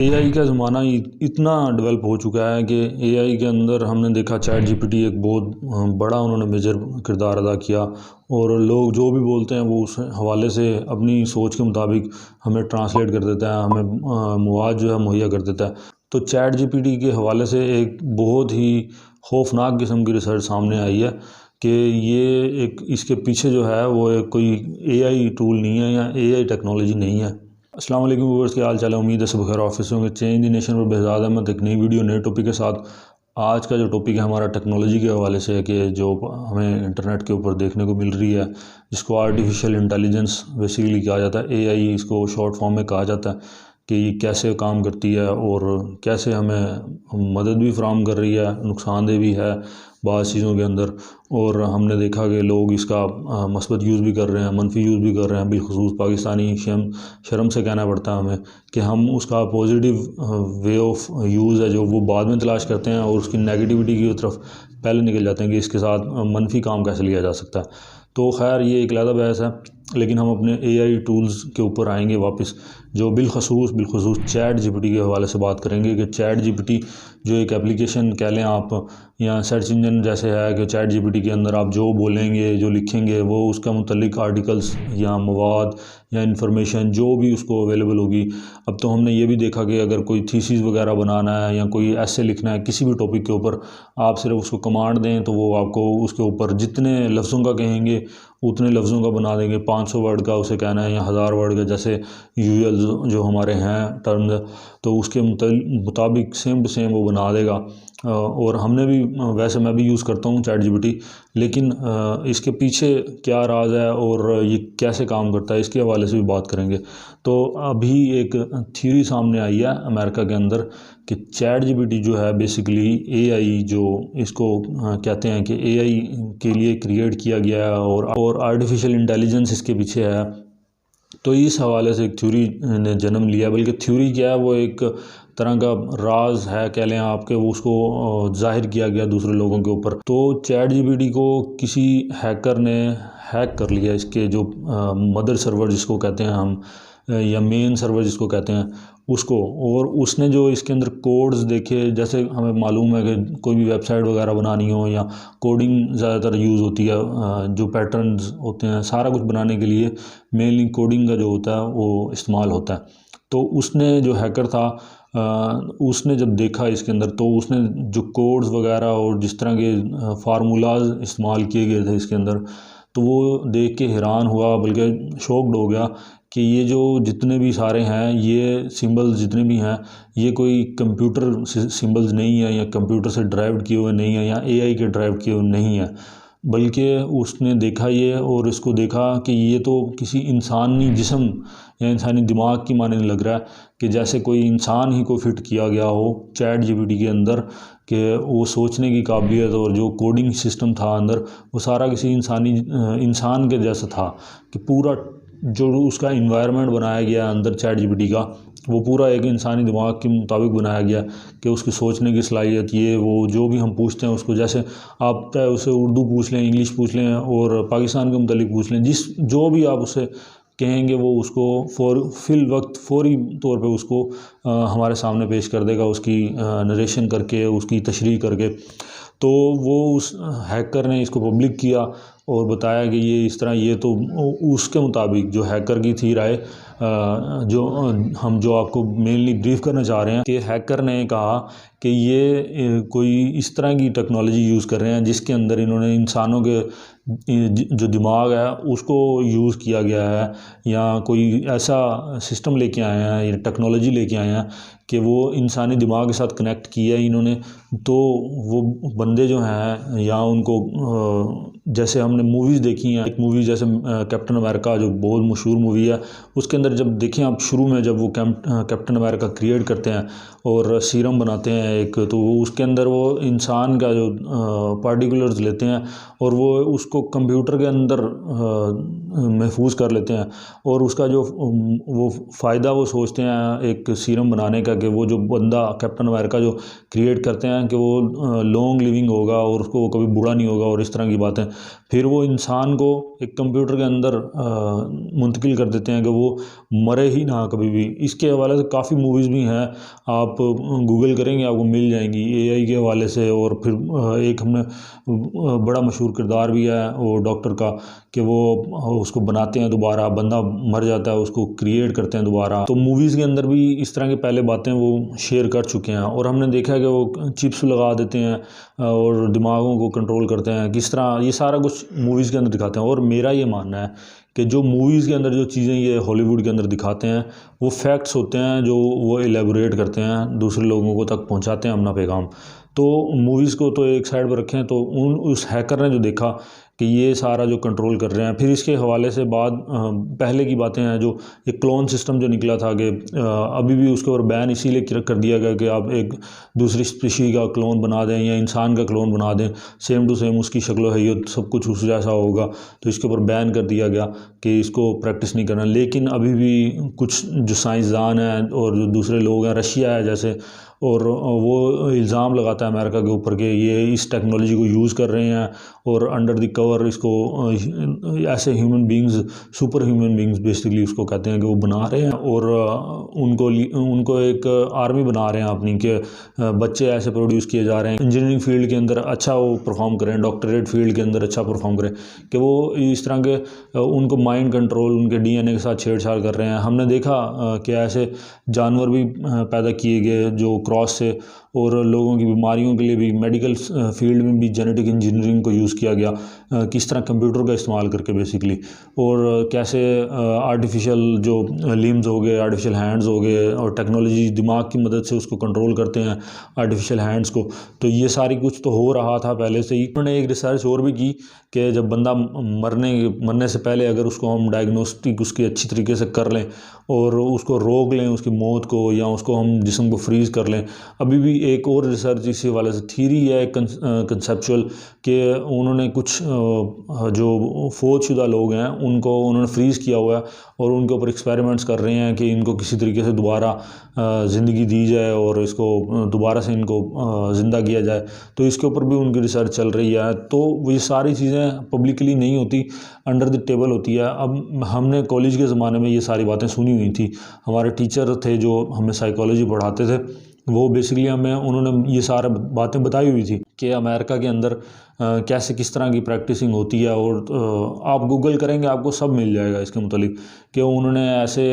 AI का ज़माना इतना डेवलप हो चुका है कि एआई के अंदर हमने देखा चैट जीपीटी एक बहुत बड़ा उन्होंने मेजर किरदार अदा किया। और लोग जो भी बोलते हैं वो उस हवाले से अपनी सोच के मुताबिक हमें ट्रांसलेट कर देता है, हमें मवाद जो है मुहैया कर देता है। तो चैट जीपीटी के हवाले से एक बहुत ही खौफनाक किस्म की रिसर्च सामने आई है कि ये एक इसके पीछे जो है वो एक कोई एआई टूल नहीं है या एआई टेक्नोलॉजी नहीं है। अस्सलाम वालेकुम व्यूअर्स, क्या हाल चाल है। उम्मीद है सब खैर ऑफिस होंगे। चेंज द नेशन पर बेहजाद अहमद, एक नई वीडियो नए टॉपिक के साथ। आज का जो टॉपिक है हमारा टेक्नोलॉजी के हवाले से है कि जो हमें इंटरनेट के ऊपर देखने को मिल रही है, जिसको आर्टिफिशियल इंटेलिजेंस बेसिकली कहा जाता है, एआई इसको शॉर्ट फॉर्म में कहा जाता है, कि ये कैसे काम करती है और कैसे हमें मदद भी फराहम कर रही है, नुकसानदेह भी है बाज़ चीज़ों के अंदर। और हमने देखा कि लोग इसका मस्बत यूज़ भी कर रहे हैं, मनफी यूज़ भी कर रहे हैं। बिलखुसूस पाकिस्तानी शर्म से कहना पड़ता है हमें कि हम उसका पॉजिटिव वे ऑफ यूज़ है जो वो बाद में तलाश करते हैं और उसकी नेगेटिविटी की तरफ पहले निकल जाते हैं कि इसके साथ मनफी काम कैसे लिया जा सकता है। तो खैर ये एक अलग बहस है, लेकिन हम अपने एआई टूल्स के ऊपर आएंगे वापस, जो बिलखसूस चैट जीपीटी के हवाले से बात करेंगे कि चैट जीपीटी जो एक एप्लीकेशन कह लें आप, या सर्च इंजन जैसे है कि चैट जीपीटी के अंदर आप जो बोलेंगे जो लिखेंगे वो उसका मुतल्लिक आर्टिकल्स या मवाद या इंफॉर्मेशन जो भी उसको अवेलेबल होगी। अब तो हमने ये भी देखा कि अगर कोई थीसिस वगैरह बनाना है या कोई ऐसे लिखना है किसी भी टॉपिक के ऊपर, आप सिर्फ उसको कमांड दें तो वो आपको उसके ऊपर जितने लफ्ज़ों का कहेंगे उतने लफ्ज़ों का बना देंगे। 500 वर्ड का उसे कहना है या 1000 वर्ड का, जैसे यूएल जो हमारे हैं टर्म्स, तो उसके मुताबिक सेम टू सेम वो बना देगा। और हमने भी वैसे मैं भी यूज़ करता हूँ चैट जीपीटी, लेकिन इसके पीछे क्या राज है और ये कैसे काम करता है इसके हवाले से भी बात करेंगे। तो अभी एक थ्योरी सामने आई है अमेरिका के अंदर कि चैट जीपीटी जो है बेसिकली एआई जो इसको कहते हैं कि एआई के लिए क्रिएट किया गया है और आर्टिफिशियल इंटेलिजेंस इसके पीछे है। तो इस हवाले से एक थ्योरी ने जन्म लिया, बल्कि थ्योरी क्या है, वो एक तरह का राज है कह लें आपके, वो उसको जाहिर किया गया दूसरे लोगों के ऊपर। तो चैट जीपीटी को किसी हैकर ने हैक कर लिया, इसके जो मदर सर्वर जिसको कहते हैं हम, या मेन सर्वर जिसको कहते हैं उसको। और उसने जो इसके अंदर कोड्स देखे, जैसे हमें मालूम है कि कोई भी वेबसाइट वगैरह बनानी हो या कोडिंग ज़्यादातर यूज़ होती है, जो पैटर्न्स होते हैं सारा कुछ बनाने के लिए मेनली कोडिंग का जो होता है वो इस्तेमाल होता है। तो उसने जो हैकर था उसने जब देखा इसके अंदर, तो उसने जो कोड्स वगैरह और जिस तरह के फार्मूलाज इस्तेमाल किए गए थे इसके अंदर, तो वो देख के हैरान हुआ, बल्कि शॉक्ड हो गया कि ये जो जितने भी सारे हैं, ये सिंबल्स जितने भी हैं, ये कोई कंप्यूटर सिंबल्स नहीं है या कंप्यूटर से ड्राइव किए हुए नहीं है या एआई के ड्राइव किए हुए नहीं है। बल्कि उसने देखा ये और इसको देखा कि ये तो किसी इंसानी जिस्म या इंसानी दिमाग की माने लग रहा है, कि जैसे कोई इंसान ही को फिट किया गया हो चैट जीपीटी के अंदर, कि वो सोचने की काबिलियत और जो कोडिंग सिस्टम था अंदर वो सारा किसी इंसान के जैसा था। कि पूरा जो उसका इन्वायरमेंट बनाया गया अंदर चैट जीपीटी का, वो पूरा एक इंसानी दिमाग के मुताबिक बनाया गया, कि उसकी सोचने की सलाहियत, ये वो जो भी हम पूछते हैं उसको, जैसे आप चाहे उससे उर्दू पूछ लें, इंग्लिश पूछ लें और पाकिस्तान के मुतालिक पूछ लें, जो भी आप उससे कहेंगे वो उसको फौरी तौर पे उसको हमारे सामने पेश कर देगा, उसकी नरेशन करके, उसकी तशरीह करके। तो वो उस हैकर ने इसको पब्लिक किया और बताया कि ये इस तरह, ये तो उसके मुताबिक जो हैकर की थी राय, जो हम जो आपको मेनली ब्रीफ करना चाह रहे हैं, कि हैकर ने कहा कि ये कोई इस तरह की टेक्नोलॉजी यूज़ कर रहे हैं जिसके अंदर इन्होंने इंसानों के जो दिमाग है उसको यूज़ किया गया है, या कोई ऐसा सिस्टम लेके आए हैं या टेक्नोलॉजी लेके आए हैं कि वो इंसानी दिमाग के साथ कनेक्ट किया है इन्होंने। तो वो बंदे जो हैं, या उनको जैसे हमने मूवीज़ देखी हैं, एक मूवी जैसे कैप्टन अमेरिका जो बहुत मशहूर मूवी है, उसके अंदर जब देखें आप शुरू में जब वो कैप्टन अमेरिका क्रिएट करते हैं और सीरम बनाते हैं एक, तो वो उसके अंदर वो इंसान का जो पार्टिकुलर्स लेते हैं और वो उसको कंप्यूटर के अंदर महफूज कर लेते हैं, और उसका जो वो फ़ायदा वो सोचते हैं एक सीरम बनाने का, कि वो जो बंदा कैप्टन अमेरिका जो क्रिएट करते हैं कि वो लॉन्ग लिविंग होगा और उसको कभी बूढ़ा नहीं होगा और इस तरह की बातें। फिर वो इंसान को एक कंप्यूटर के अंदर मुंतकिल कर देते हैं कि वो मरे ही ना कभी भी। इसके हवाले से काफ़ी मूवीज़ भी हैं, आप गूगल करेंगे आपको मिल जाएंगी एआई के हवाले से। और फिर एक हमने बड़ा मशहूर किरदार भी है वो डॉक्टर का, कि वो उसको बनाते हैं दोबारा, बंदा मर जाता है उसको क्रिएट करते हैं दोबारा। तो मूवीज़ के अंदर भी इस तरह की पहले बातें वो शेयर कर चुके हैं। और हमने देखा है कि वो चिप्स लगा देते हैं और दिमागों को कंट्रोल करते हैं, किस तरह ये सारा कुछ मूवीज़ के अंदर दिखाते हैं। और मेरा ये मानना है कि जो मूवीज़ के अंदर जो चीज़ें ये हॉलीवुड के अंदर दिखाते हैं वो फैक्ट्स होते हैं, जो वो एलेबोरेट करते हैं, दूसरे लोगों को तक पहुंचाते हैं अपना पैगाम। तो मूवीज़ को तो एक साइड पर रखें, तो उस हैकर ने जो देखा कि ये सारा जो कंट्रोल कर रहे हैं, फिर इसके हवाले से बाद पहले की बातें हैं, जो ये क्लोन सिस्टम जो निकला था कि अभी भी उसके ऊपर बैन इसीलिए कर दिया गया कि आप एक दूसरी स्पीशी का क्लोन बना दें या इंसान का क्लोन बना दें, सेम टू सेम उसकी शक्ल है ये सब कुछ उस जैसा होगा, तो इसके ऊपर बैन कर दिया गया कि इसको प्रैक्टिस नहीं करना। लेकिन अभी भी कुछ जो साइंसदान हैं और जो दूसरे लोग हैं, रशिया है जैसे, और वो इल्ज़ाम लगाता है अमेरिका के ऊपर कि ये इस टेक्नोलॉजी को यूज़ कर रहे हैं और अंडर द कवर इसको ऐसे human beings, super human beings basically उसको कहते हैं, कि वो बना रहे हैं और उनको एक आर्मी बना रहे हैं अपनी, के बच्चे ऐसे प्रोड्यूस किए जा रहे हैं इंजीनियरिंग फील्ड के अंदर अच्छा वो परफॉर्म करें, डॉक्टरेट फील्ड के अंदर अच्छा परफॉर्म करें, कि वो इस तरह के उनको माइंड कंट्रोल, उनके डीएनए के साथ छेड़छाड़ कर रहे हैं। हमने देखा कि ऐसे जानवर भी पैदा किए गए जो क्रॉस से, और लोगों की बीमारियों के लिए भी मेडिकल फील्ड में भी जेनेटिक इंजीनियरिंग को यूज़ किया गया, किस तरह कंप्यूटर का इस्तेमाल करके बेसिकली, और कैसे आर्टिफिशियल जो लिम्स हो गए, आर्टिफिशियल हैंड्स हो गए, और टेक्नोलॉजी दिमाग की मदद से उसको कंट्रोल करते हैं आर्टिफिशियल हैंड्स को। तो ये सारी कुछ तो हो रहा था पहले से ही। उन्होंने एक रिसर्च और भी की कि जब बंदा मरने से पहले अगर उसको हम डायग्नोस्टिक उसकी अच्छी तरीके से कर लें और उसको रोक लें उसकी मौत को, या उसको हम जिस्म को फ्रीज़ कर लें। अभी भी एक और रिसर्च इसी वाले से थीरी है कंसेप्चुअल, कि उन्होंने कुछ जो फौजशुदा लोग हैं उनको उन्होंने फ्रीज़ किया हुआ है और उनके ऊपर एक्सपेरिमेंट्स कर रहे हैं कि इनको किसी तरीके से दोबारा ज़िंदगी दी जाए और इसको दोबारा से इनको ज़िंदा किया जाए। तो इसके ऊपर भी उनकी रिसर्च चल रही है। तो ये सारी चीज़ें पब्लिकली नहीं होती, अंडर द टेबल होती है। अब हमने कॉलेज के ज़माने में ये सारी बातें सुनी हुई थी, हमारे टीचर थे जो हमें साइकोलॉजी पढ़ाते थे, वो बेसिकली हमें उन्होंने ये सारा बातें बताई हुई थी कि अमेरिका के अंदर कैसे किस तरह की प्रैक्टिसिंग होती है। और आप गूगल करेंगे आपको सब मिल जाएगा इसके मुतालिक, कि उन्होंने ऐसे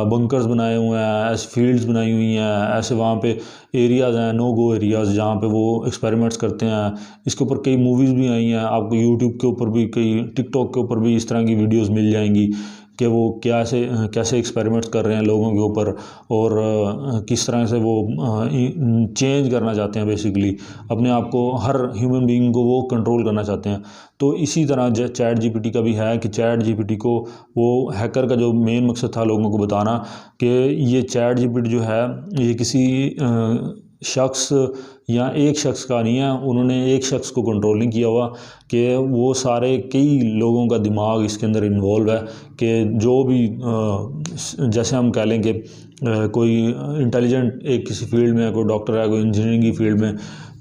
बंकर्स बनाए हुए हैं, ऐसे फील्ड्स बनाई हुई हैं, ऐसे वहाँ पे एरियाज़ हैं, नो गो एरियाज़, जहाँ पे वो एक्सपेरिमेंट्स करते हैं। इसके ऊपर कई मूवीज़ भी आई हैं, आपको यूट्यूब के ऊपर भी, कई टिकटॉक के ऊपर भी इस तरह की वीडियोज़ मिल जाएंगी कि वो कैसे एक्सपेरिमेंट्स कर रहे हैं लोगों के ऊपर, और किस तरह से वो चेंज करना चाहते हैं बेसिकली अपने आप को, हर ह्यूमन बीइंग को वो कंट्रोल करना चाहते हैं। तो इसी तरह चैट जीपीटी का भी है कि चैट जीपीटी को वो हैकर का जो मेन मकसद था लोगों को बताना कि ये चैट जीपीटी जो है ये किसी शख्स या एक शख्स का नहीं है, उन्होंने एक शख्स को कंट्रोल नहीं किया हुआ, कि वो सारे कई लोगों का दिमाग इसके अंदर इन्वॉल्व है। कि जो भी जैसे हम कह लें कि कोई इंटेलिजेंट एक किसी फील्ड में है, कोई डॉक्टर है, कोई इंजीनियरिंग की फील्ड में,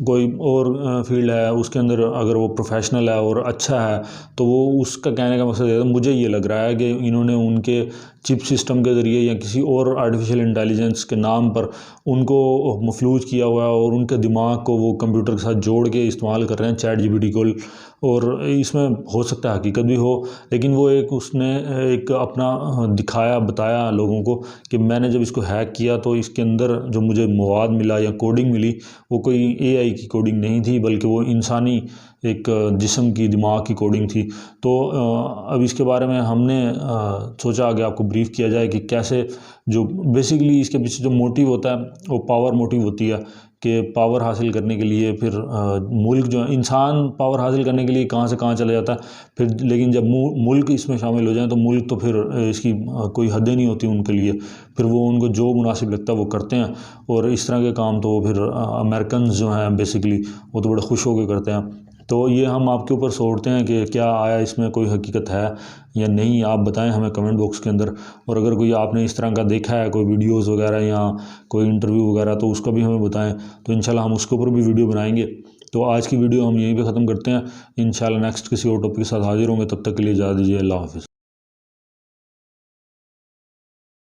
कोई और फील्ड है, उसके अंदर अगर वो प्रोफेशनल है और अच्छा है, तो वो उसका कहने का मकसद है, मुझे ये लग रहा है कि इन्होंने उनके चिप सिस्टम के ज़रिए या किसी और आर्टिफिशियल इंटेलिजेंस के नाम पर उनको मफलूज किया हुआ है और उनके दिमाग को वो कंप्यूटर के साथ जोड़ के इस्तेमाल कर रहे हैं चैट जीपीटी को। और इसमें हो सकता है हकीकत भी हो, लेकिन वो उसने एक अपना दिखाया, बताया लोगों को कि मैंने जब इसको हैक किया तो इसके अंदर जो मुझे मवाद मिला या कोडिंग मिली वो कोई एआई की कोडिंग नहीं थी, बल्कि वो इंसानी एक जिस्म की, दिमाग की कोडिंग थी। तो अब इसके बारे में हमने सोचा कि आपको ब्रीफ किया जाए कि कैसे जो बेसिकली इसके पीछे जो मोटिव होता है वो पावर मोटिव होती है, कि पावर हासिल करने के लिए फिर मुल्क जो इंसान पावर हासिल करने के लिए कहाँ से कहाँ चला जाता है फिर, लेकिन जब मुल्क इसमें शामिल हो जाए तो मुल्क तो फिर इसकी कोई हदें नहीं होती उनके लिए, फिर वो उनको जो मुनासिब लगता है वो करते हैं। और इस तरह के काम तो फिर अमेरिकन जो हैं बेसिकली वो तो बड़े खुश होकर करते हैं। तो ये हम आपके ऊपर छोड़ते हैं कि क्या आया इसमें कोई हकीकत है या नहीं, आप बताएं हमें कमेंट बॉक्स के अंदर। और अगर कोई आपने इस तरह का देखा है कोई वीडियोस वगैरह या कोई इंटरव्यू वगैरह, तो उसका भी हमें बताएं, तो इंशाल्लाह हम उसके ऊपर भी वीडियो बनाएंगे। तो आज की वीडियो हम यहीं पे ख़त्म करते हैं, इंशाल्लाह नेक्स्ट किसी और टॉपिक के साथ हाजिर होंगे, तब तक के लिए इजाज़त दीजिए, अल्लाह हाफ़िज़।